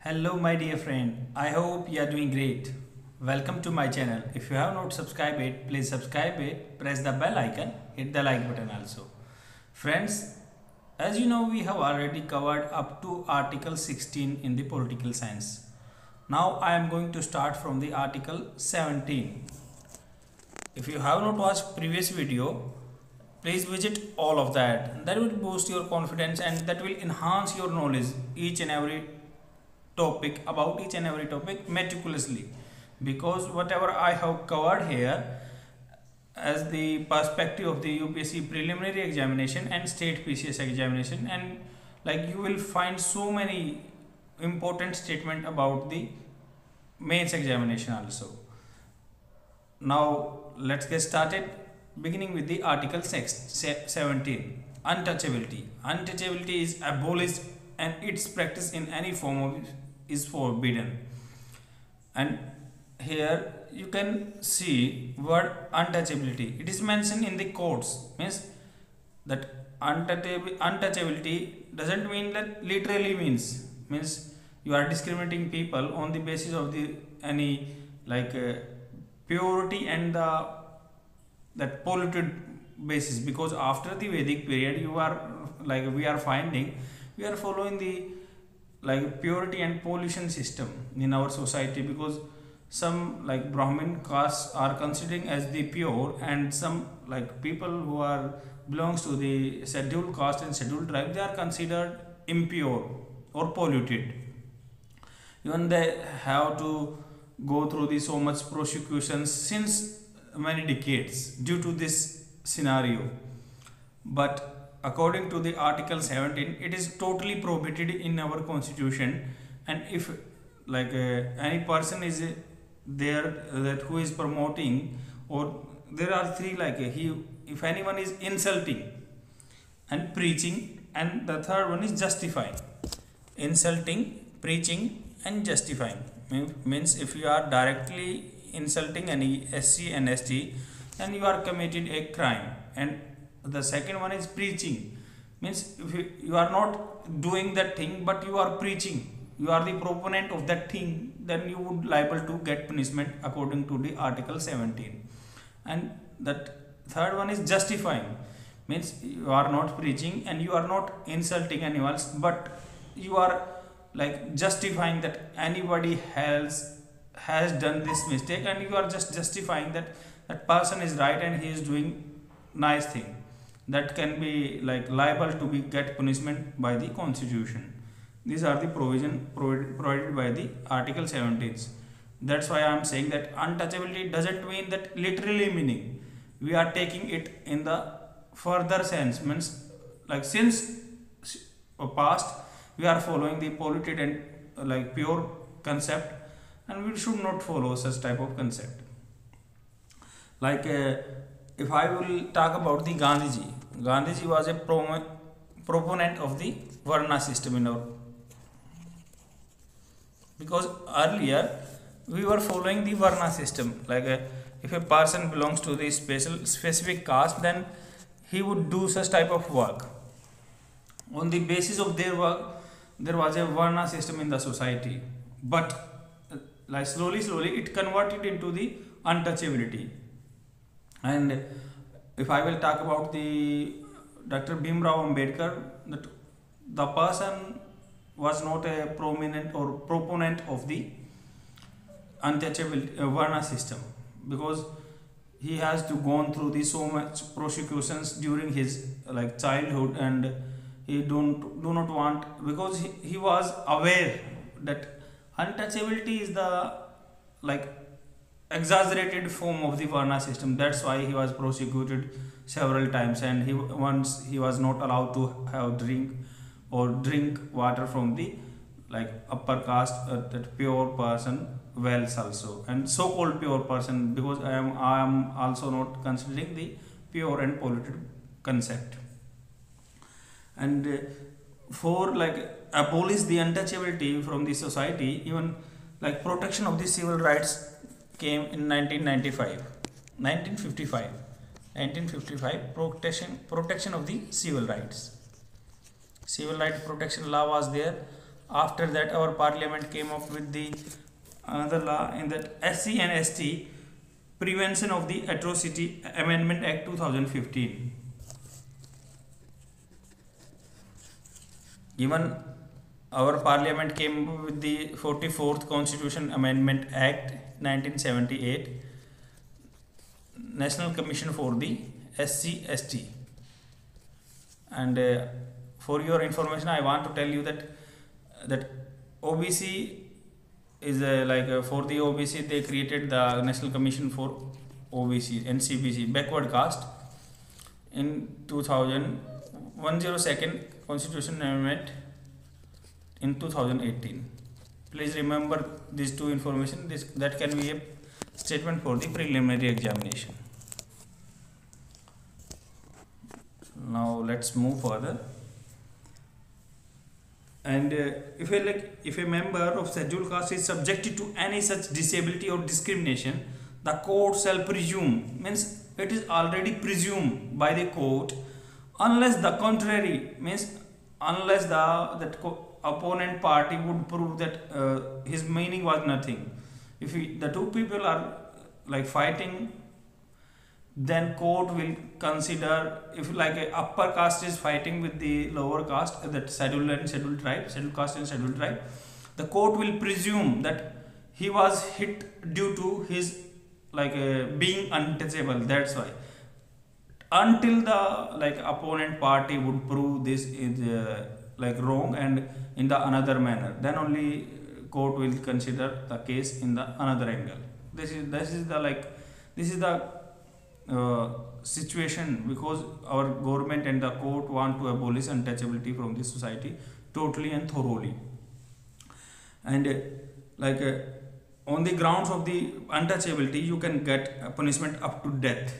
Hello my dear friend, I hope you are doing great. Welcome to my channel. If you have not subscribed it, please subscribe it, press the bell icon, hit the like button also. Friends, as you know we have already covered up to article 16 in the political science. Now I am going to start from the article 17. If you have not watched previous video, please visit all of that. That will boost your confidence and that will enhance your knowledge each and every topic meticulously, because whatever I have covered here as the perspective of the UPSC preliminary examination and state PCS examination, and like you will find so many important statement about the mains examination also. Now let's get started, beginning with the article 17. Untouchability. Untouchability is abolished and its practice in any form of is forbidden. And here you can see word untouchability. It is mentioned in the courts, means that untouchability doesn't mean that literally means you are discriminating people on the basis of the any purity and the that polluted basis, because after the Vedic period you are we are finding we are following the purity and pollution system in our society, because some Brahmin castes are considering as the pure, and some people who are belongs to the scheduled caste and scheduled tribe, they are considered impure or polluted. Even they have to go through the so much prosecutions since many decades due to this scenario. But according to the article 17, it is totally prohibited in our constitution. And if any person is there that who is promoting, or there are three he, if anyone is insulting and preaching, and the third one is justifying. Insulting, preaching and justifying means if you are directly insulting any SC and ST, then you are committed a crime. And the second one is preaching, means if you are not doing that thing but you are preaching, you are the proponent of that thing, then you would liable to get punishment according to the article 17. And that third one is justifying, means you are not preaching and you are not insulting anyone, but you are justifying that anybody else has done this mistake, and you are just justifying that that person is right and he is doing nice thing, that can be liable to be get punishment by the constitution. These are the provision provided by the article 17. That's why I am saying that untouchability doesn't mean that literally meaning. We are taking it in the further sense, means since past we are following the polluted and pure concept, and we should not follow such type of concept. If I will talk about the Gandhiji was a proponent of the Varna system in our, because earlier we were following the Varna system. If a person belongs to the specific caste, then he would do such type of work. On the basis of their work, there was a Varna system in the society, but slowly it converted into the untouchability. And if I will talk about the Dr. Bhimrao Ambedkar, that the person was not a prominent or proponent of the untouchable Varna system, because he has to gone through the so much prosecutions during his childhood, and he do not want, because he was aware that untouchability is the exaggerated form of the Varna system. That's why he was prosecuted several times, and once he was not allowed to have drink water from the upper caste, that pure person wells also, and so-called pure person, because I am also not considering the pure and polluted concept. And for abolish the untouchability from the society, even protection of the civil rights came in 1955 protection of the civil rights. Civil right protection law was there After that, our parliament came up with the another law in that SC and ST Prevention of the Atrocity Amendment Act 2015. Even our parliament came up with the 44th Constitution Amendment Act 1978, National Commission for the SC ST. And for your information, I want to tell you that OBC is for the OBC they created the National Commission for OBC NCBC backward caste in 102nd Constitution Amendment in 2018. Please remember these two information. That can be a statement for the preliminary examination. Now let's move further. And if a member of scheduled caste is subjected to any such disability or discrimination, the court shall presume, means it is already presumed by the court, unless the contrary, means unless the opponent party would prove that his meaning was nothing. If the two people are fighting, then court will consider, if a upper caste is fighting with the lower caste, that scheduled and scheduled tribe, scheduled caste and scheduled tribe, the court will presume that he was hit due to his being untouchable. That's why until the opponent party would prove this is wrong and in the another manner, then only court will consider the case in the another angle. This is the situation, because our government and the court want to abolish untouchability from the society totally and thoroughly. And on the grounds of the untouchability, you can get a punishment up to death.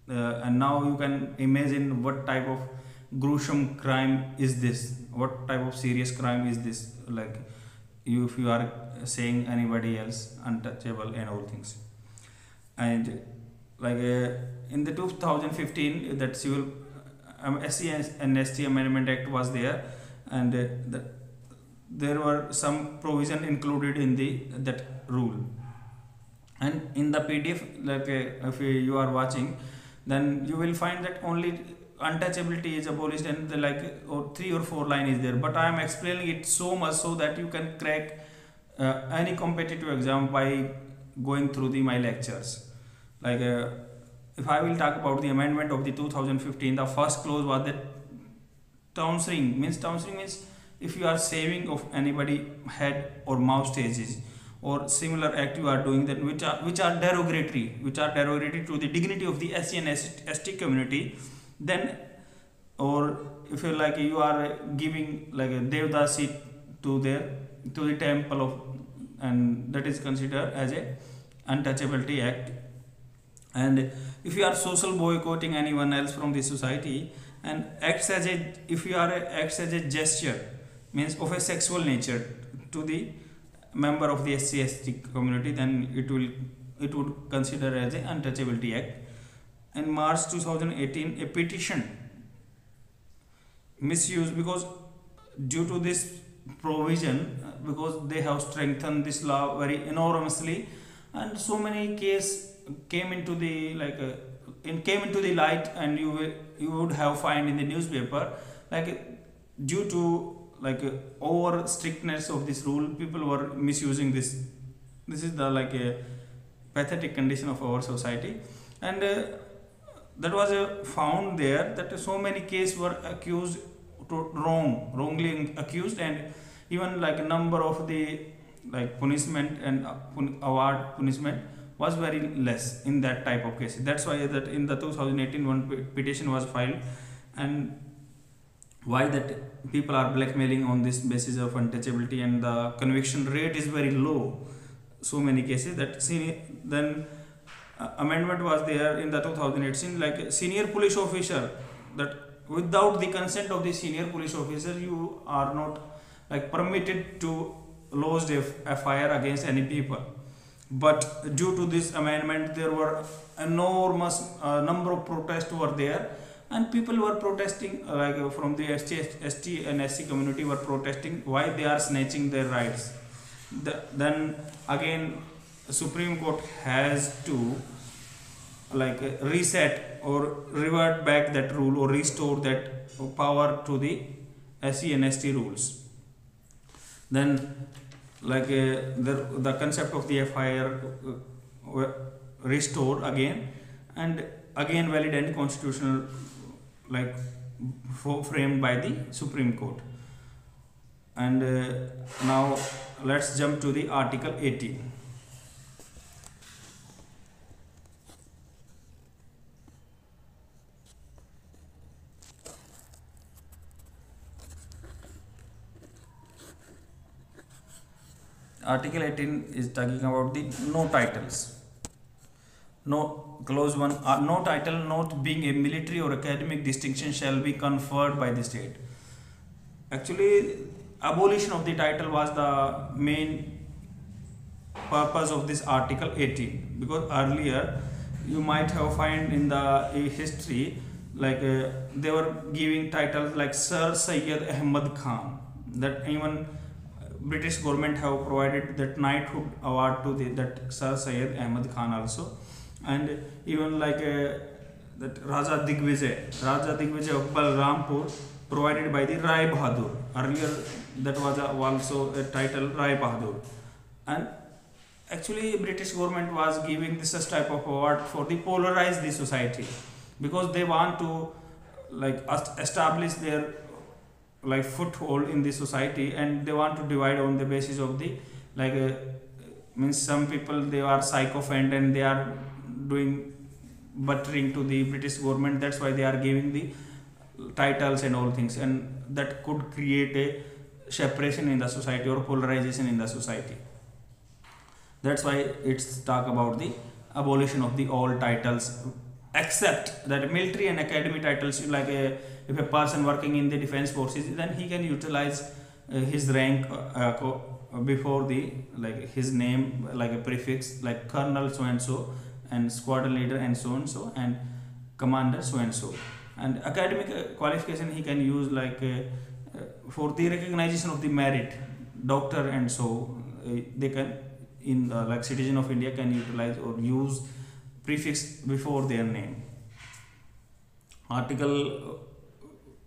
And now you can imagine what type of gruesome crime is this, what type of serious crime is this, if you are saying anybody else untouchable and all things. And in the 2015, that civil SC and ST Amendment Act was there, and there were some provision included in that rule. And in the PDF, if you are watching, then you will find that only untouchability is abolished, and 3 or 4 line is there. But I am explaining it so much so that you can crack any competitive exam by going through my lectures. If I will talk about the amendment of the 2015, the first clause was that townsring means if you are saving of anybody head or mouth stages or similar act you are doing, that which are derogatory to the dignity of the SC and ST community, then, or if you you are giving a devdasi to the temple of, and that is considered as a untouchability act. And if you are social boycotting anyone else from the society and acts as a gesture, means of a sexual nature to the member of the SC/ST community, then it would consider as a untouchability act. In March 2018, a petition misuse, because due to this provision, because they have strengthened this law very enormously, and so many cases came into the light, and you would have find in the newspaper, due to over strictness of this rule, people were misusing this. This is the a pathetic condition of our society. And that was found there that so many cases were accused wrongly accused, and even a number of the punishment and award punishment was very less in that type of cases. That's why that in the 2018 one petition was filed, and why that people are blackmailing on this basis of untouchability, and the conviction rate is very low. So many cases that then amendment was there in the 2018, senior police officer, that without the consent of the senior police officer you are not permitted to lodge a FIR against any people. But due to this amendment, there were enormous number of protests were there, and people were protesting, from the ST and SC community were protesting why they are snatching their rights. Then again, Supreme Court has to reset or revert back that rule or restore that power to the SC and ST rules. Then the concept of the FIR restored again, and again valid and constitutional, framed by the Supreme Court. And now let's jump to the Article 18. Article 18 is talking about the no titles. No, clause 1, no title not being a military or academic distinction shall be conferred by the state. Actually, abolition of the title was the main purpose of this Article 18, because earlier you might have find in the history they were giving titles like Sir Syed Ahmad Khan, that even British government have provided that knighthood award to that Sir Syed Ahmad Khan also. And even that Raja Digvijay of Balrampur, provided by the Rai Bahadur. Earlier that was also a title, Rai Bahadur. And actually British government was giving this type of award for the polarize the society, because they want to establish their foothold in the society, and they want to divide on the basis of the means some people they are sycophant and they are doing buttering to the British government. That's why they are giving the titles and all things, and that could create a separation in the society or polarization in the society. That's why it's talk about the abolition of the all titles, except that military and academy titles. If a person working in the defense forces, then he can utilize his rank before the his name, a prefix like colonel so and so, and squadron leader and so, and commander so and so. And academic qualification he can use for the recognition of the merit, doctor and so. They can in citizen of India can utilize or use prefix before their name. Article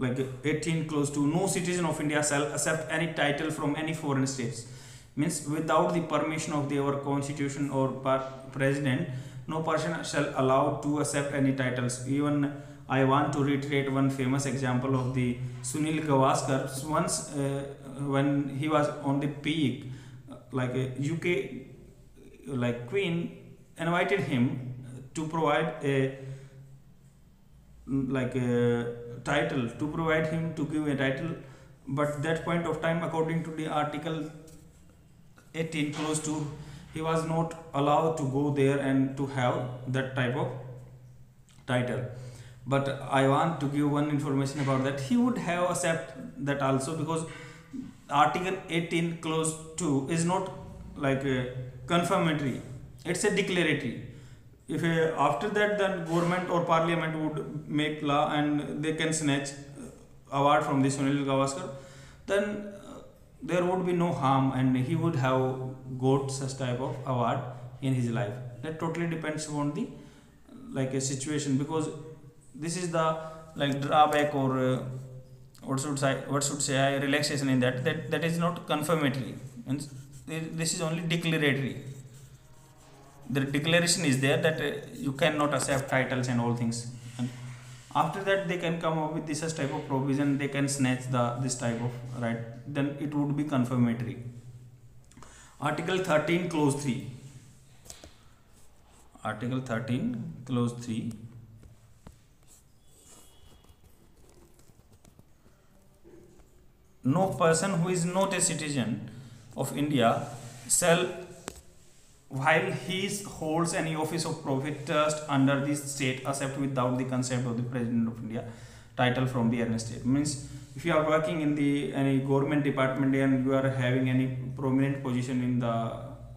18 clause 2, no citizen of India shall accept any title from any foreign states. Means without the permission of our constitution or president, no person shall allow to accept any titles. Even I want to reiterate one famous example of the Sunil Gavaskar. Once when he was on the peak, UK Queen invited him to provide a title, to provide him to give a title, but that point of time, according to the Article 18 clause 2, he was not allowed to go there and to have that type of title. But I want to give one information about that. He would have accept that also, because Article 18 clause 2 is not a confirmatory, it's a declaratory. If after that then government or parliament would make law and they can snatch award from the Sunil Gavaskar, then there would be no harm and he would have got such type of award in his life. That totally depends upon the a situation, because this is the drawback or what should say relaxation in that is not confirmatory, and this is only declaratory. The declaration is there that you cannot accept titles and all things, and after that they can come up with this type of provision, they can snatch this type of right, then it would be confirmatory. Article 13 clause 3. Article 13 clause 3. No person who is not a citizen of India shall, while he holds any office of profit trust under this state, accept without the consent of the President of India title from the other state. Means if you are working in the any government department and you are having any prominent position in the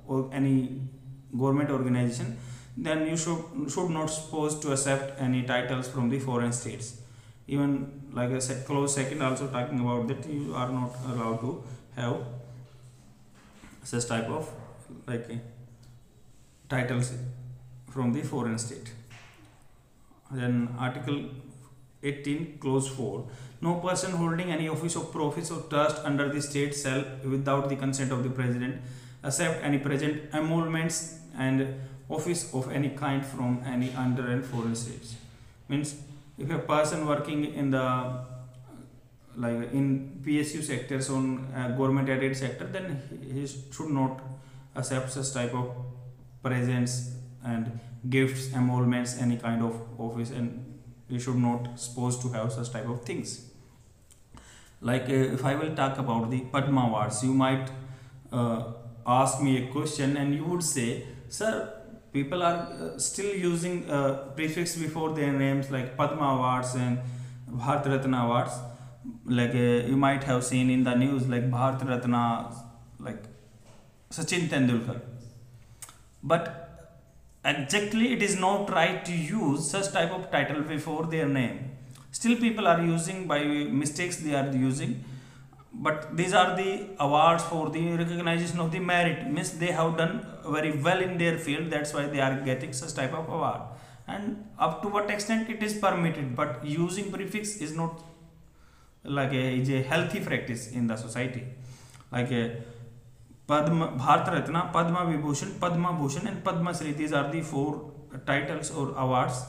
or any government organization, then you should not supposed to accept any titles from the foreign states. even like a close second also talking about that you are not allowed to have such type of like titles from the foreign state. Then Article 18 clause 4, no person holding any office of profit or trust under the state shall, without the consent of the president, accept any present emoluments and office of any kind from any under and foreign states. Means if a person working in the like in PSU sectors on government aided sector, then he should not accept such type of presents and gifts, emoluments, any kind of office, and you should not supposed to have such type of things. Like if I will talk about the Padma Awards, you might ask me a question and you would say, sir, people are still using prefix before their names like Padma Awards and Bharat Ratna Awards. Like you might have seen in the news like Bharat Ratna, like Sachin Tendulkar. But exactly it is not right to use such type of title before their name. Still people are using, by mistakes they are using, but these are the awards for the recognition of the merit, means they have done very well in their field, that's why they are getting such type of award. And up to what extent it is permitted, but using prefix is not like is a healthy practice in the society. Like Padma, Bharat Ratna, Padma Vibhushan, Padma Bhushan and Padma Shri, these are the 4 titles or awards.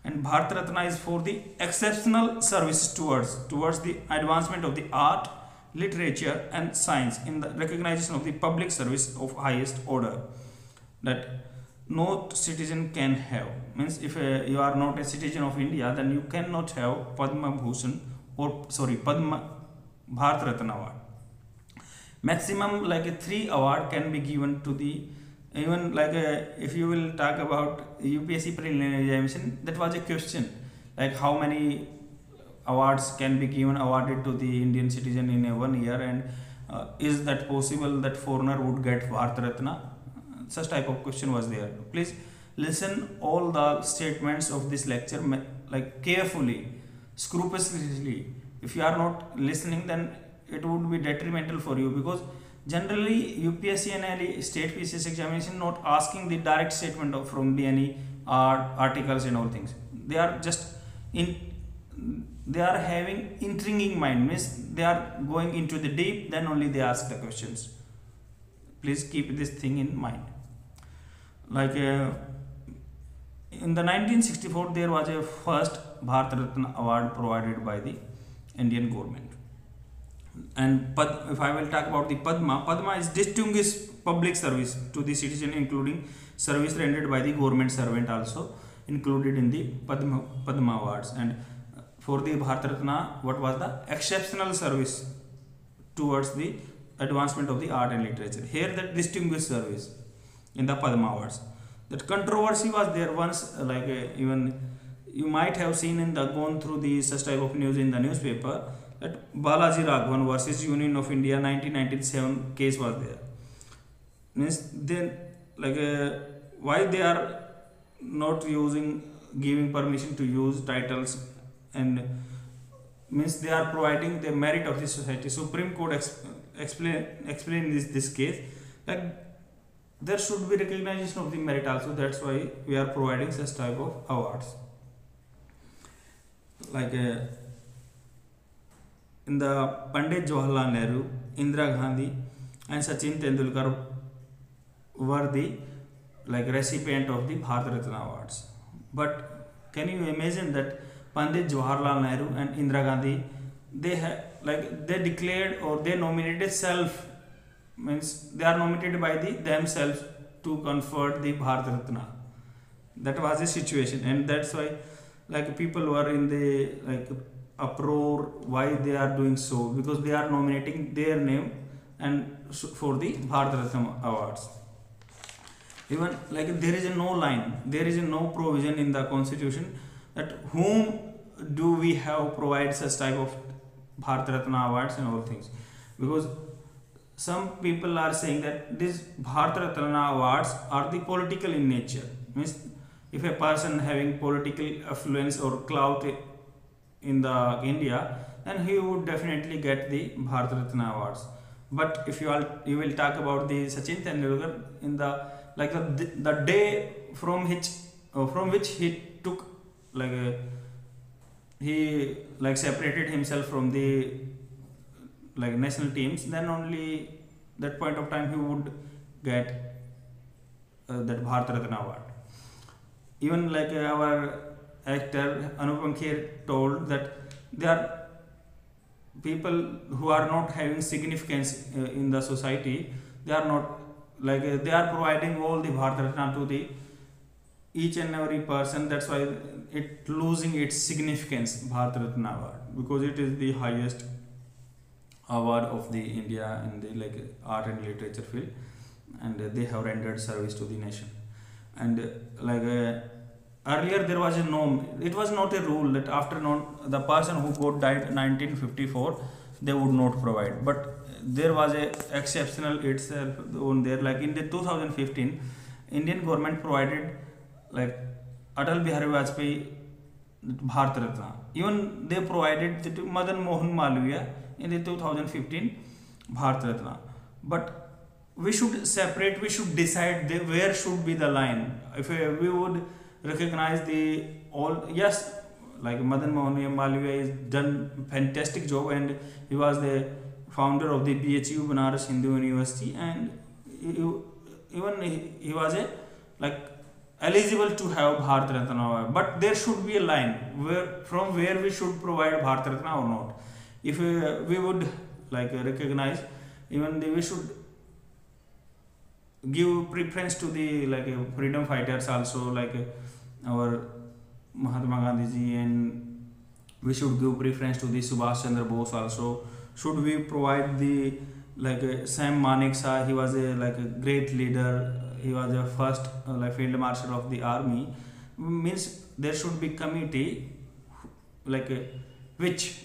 And Bharat Ratna is for the exceptional services towards the advancement of the art, literature and science in the recognition of the public service of highest order that no citizen can have. Means if you are not a citizen of India, then you cannot have Padma Bhushan or Padma Bharat Ratna award. Maximum like 3 award can be given to the, even like if you will talk about UPSC preliminary examination, that was a question like how many awards can be awarded to the Indian citizen in a 1 year, and is that possible that foreigner would get Bharat Ratna? Such type of question was there. Please listen all the statements of this lecture like carefully, scrupulously. If you are not listening, then it would be detrimental for you, because generally UPSC and any state PCS examination not asking the direct statement of from the any articles and all things. They are just they are having intriguing mind, means they are going into the deep, then only they ask the questions. Please keep this thing in mind. Like in the 1964 there was a first Bharat Ratna award provided by the Indian government. And if I will talk about the Padma is distinguished public service to the citizen, including service rendered by the government servant also included in the Padma awards. And for the Bharat Ratna, what was the exceptional service towards the advancement of the art and literature. Here that distinguished service in the Padma awards. That controversy was there once, like even you might have seen in the gone through the such type of news in the newspaper, that Balaji Raghavan versus Union of India 1997 case was there. Means then like why they are not giving permission to use titles, and means they are providing the merit of the society. Supreme Court explain this case that there should be recognition of the merit also. That's why we are providing such type of awards. Like in the Pandit Jawaharlal Nehru, Indira Gandhi and Sachin Tendulkar were the like recipient of the Bharat Ratna awards. But can you imagine that Pandit Jawaharlal Nehru and Indira Gandhi, they declared or they nominated self, means they are nominated by themselves to confer the Bharat Ratna. That was the situation, and that's why like people were in the like uproar why they are doing so, because they are nominating their name and for the Bharat Ratna awards. Even like there is no line, there is no provision in the constitution that whom do we have provide such type of Bharat Ratna awards and all things, because some people are saying that these Bharat Ratna awards are the political in nature. Means if a person having political affluence or clout in the India, then he would definitely get the Bharat Ratna awards. But if you will talk about the Sachin Tendulkar in the like the day from which he took like he like separated himself from the like national teams, then only that point of time he would get that Bharat Ratna award. Even like our actor Anupam Kher told that there are people who are not having significance in the society. They are not like they are providing all the Bharat Ratna to the each and every person. That's why it losing its significance, Bharat Ratna award, because it is the highest award of the India in the like art and literature field, and they have rendered service to the nation. And like earlier there was a norm. It was not a rule that after the person who got died in 1954 they would not provide, but there was a exceptional itself on there. Like in the 2015, Indian government provided like Atal Bihari Vajpayee Bharat Ratna. Even they provided to Madan Mohan Malviya in the 2015 Bharat Ratna. But we should separate. We should decide where should be the line. If we would recognize the all, yes, like Madan Mohan Malviya has done fantastic job, and he was the founder of the BHU Banaras Hindu University, and even he was a like eligible to have Bharat Ratna, but there should be a line from where we should provide Bharat Ratna or not. If we would like recognize, even we should give preference to the like freedom fighters also, like our Mahatma Gandhi ji, and we should give preference to the Subhash Chandra Bose also. Should we provide the like Sam Manekshaw? He was a like a great leader. He was the first like field marshal of the army. Means there should be committee like which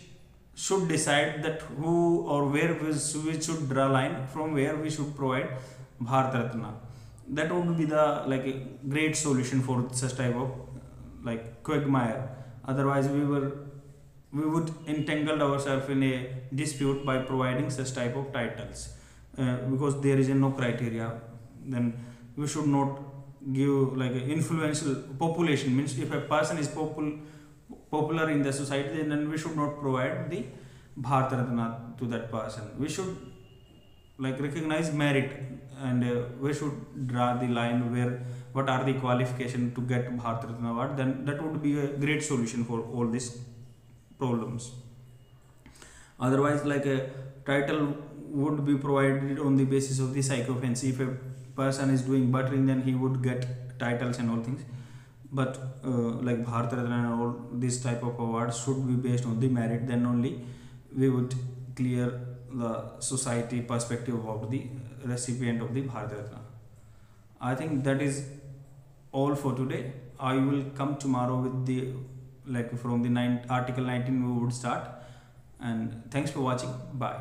should decide that who or where we should draw line from where we should provide Bharat Ratna. That would be the like a great solution for such type of like quagmire. Otherwise we would entangle ourselves in a dispute by providing such type of titles, because there is no criteria. Then we should not give like influential population. Means if a person is popular in the society, then we should not provide the Bharat Ratna to that person. We should like recognize merit, and we should draw the line where what are the qualifications to get Bharat Ratna award. Then that would be a great solution for all these problems. Otherwise, like a title would be provided on the basis of the psychophancy. If a person is doing buttering, then he would get titles and all things. But like Bharat Ratna and all this type of awards should be based on the merit. Then only we would clear the society perspective about the recipient of the Bharat Ratna. I think that is all for today. I will come tomorrow with the like from the Article 19 we would start. And thanks for watching. Bye.